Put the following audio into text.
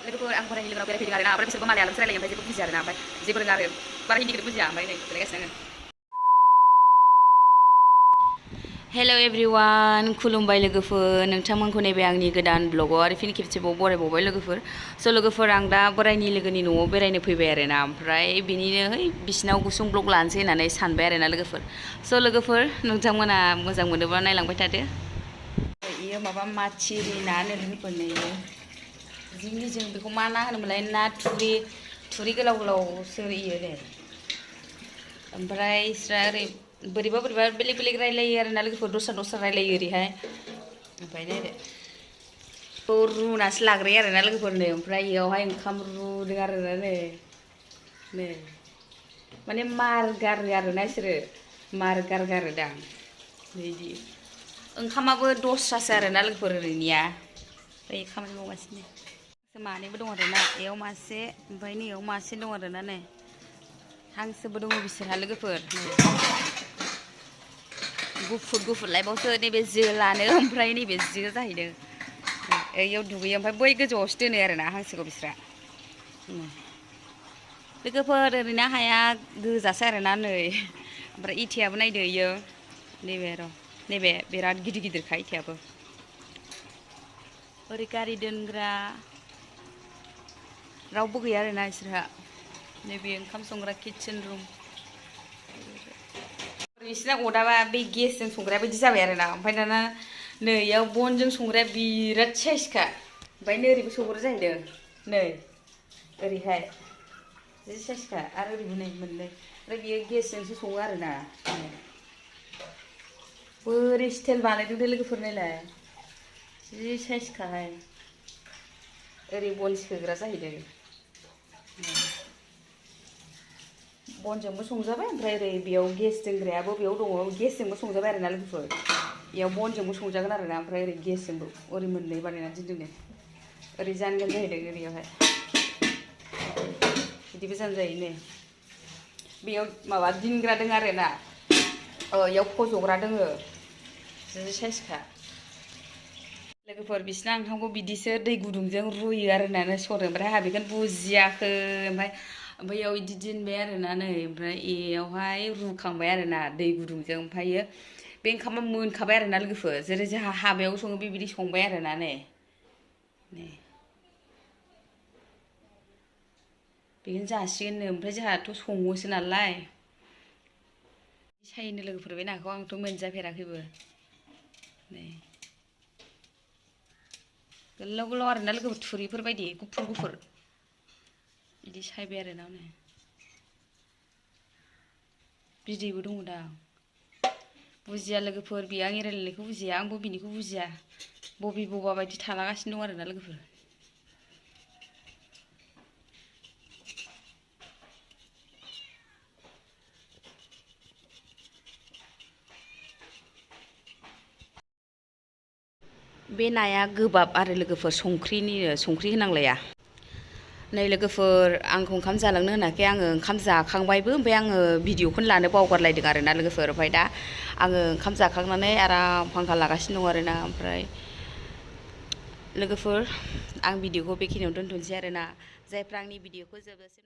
लोगोफोर आं बरायनि लोगोनाव बेरायफैदों आरोना ओमफ्राय बिसोरबो मालायालोमसो रायलायो ओमफ्राय जेबो बुजिया आरोना ओमफ्य जेबो रोङा आरो बारा हिन्दीखौनो बुजिया ओमफ्राय नै रायलायगासिनो आङो हेल' एभ्रिवान खुलुमबाय लोगोफोर नोंथांमोनखौ नैबे आंनि गोदान ब्लगाव आरो फिन खेबसेबाव बरायबावबाय लोगोफोर स' लोगोफोर आं दा बरायनि लोगोनि न'आव बेरायनो फैबाय आरोना ओमफ्राय बिनिनो बिसिनाव गुसुं ब्लग लानोसै होननानै सानबाय आरोना लोगोफोर स' लोगोफोर नोंथांमोना मोजां मोनोबा नायलांबाय थादो इयो माबा माथिरि ना होनो लोगोफोरनो इयो जों बेखौ मा ना होनोमोनलाय ना थुरि गोलाव गोलावसो इयो दे ओमफ्राय इसरा ओरै बोरैबा बेलेग बेलेग रायलायो आरोना लोगोफोर दस्रा रायलायो ओरैहाय ओमफ्राय नायदो रुनासो लाग्रोयो आरोना लोगोफोरनो ओमफ्राय इयावहाय ओंखाम रुदों आरोना नै माने मार गारो आरोना इसोरो मार गारगारोदां बिदि ओंखामाबो दस्रासो आरोना लोगोफोर ओरैनिया ओमफ्राय खामानि मावगासिनो मानैबो दं आरोना इयाव मासे ओमफ्राय नैयाव मासे दं आरोना नै हांसोबो दङ बिसोरहा लोगोफोर गुफुर लाइबावसो नैबे जोलानो ओमफ्राय नैबे जो जाहैदों इयाव दुगैयो ओमफ्राय बै गोजौआवसो दोनो आरोना हांसोखौ बिस्रा लोगोफोर ओरैनो हाया गोजासो आरोना नै ओमफ्राय इथायाबो नायदो इयो नैबे बिराद गिदिरखा इथायाबो ओरै गारि दोनग्रा रावबो गैया आरोना इसोरहा नैबे ओंखाम संग्रा किटचेन रुम बिसिना अदाबा बे गेसजों संग्राया बायदि जाबाय आरोना ओमफ्राय दाना नै इयाव बनजों संग्राया बिराद साइजखा ओमफ्राय नै ओरैबो सौग्रा जाहैदों नै ओरैहाय जि साइजखा आरो ओरैबो नै मोननै ओमफ्राय बियो गेसजोंसो सङो आरोना बोरै स्टाइल बानायदोंथाय लोगोफोर नायलाय जि साइजखाहाय ओरै बन सोग्रा जाहैदों बनजोंबो संजाबाय ओमफ्राय ओरै बेयाव गेस दोनग्रायाबो बेयाव दङ गेसजोंबो संजाबाय आरोना लोगोफोर बेयाव बनजोंबो संजागोन आरोना ओमफ्राय ओरै गेसजोंबो ओरै मोननै बानायनानै दोनदों नै ओरै जानगोन जाहैदों ओरैयावहाय बिदिबो जानजायो नै बेयाव माबा दिनग्रा दङ आरोना इयाव फज'ग्रा दङ जि साइजखा लोगोफोर बिसिना ओंखामखौ बिदिसो दै गुदुंजों रुयो आरोना सरो ओमफ्राय आंहा बेखौनो बुजियाखै ओमफ्राय इयाव बिदि दोनबाय आरोना नै ओमफ्राय इयावहाय रुखांबाय आरोना दै गुदुंजों ओमफ्रायो बे ओंखामा मोनखाबाय आरोना लोगोफोर जेरै जोंहा हाबायाव सङो बेबायदि संबाय आरोना नै बेखौनो जासिगोननो ओमफ्राय जोंहाथ' सङोसो नालाय सायनो लोगोफोर बे नाखौ आंथ' मोनजाफेराखैबो नै गोलाव गोलाव आरोना लोगोफोर थुरिफोर बायदि गुफुर बिदि सायबाय आरोना नै बिदैबो दङ दा बुजिया लोगोफोर बियो आंनि रायलायनायखौ बुजिया आंबो बिनिखौ बुजिया बबा बायदि थालागासिनो दं आरोना लोगोफोर बे नाया गोबाब आरो लोगोफोर संख्रि होनांलाया नै लोगोफोर आंखौ ओंखाम जालांनो होनाखै आङो ओंखाम जाखांबायबो ओमफ्राय आङो भिडिअखौनो लानो बावगारलायदों आरोना लोगोफोर ओमफ्राय दा आङो ओंखाम जाखांनानै आराम फांखा लागासिनो दं आरोना ओमफ्राय लोगोफोर आं भिडिअखौ बेखिनियावनो दोनथ'नोसै आरोना जायफ्रा आंनि भिडिअखौ जोबजासिम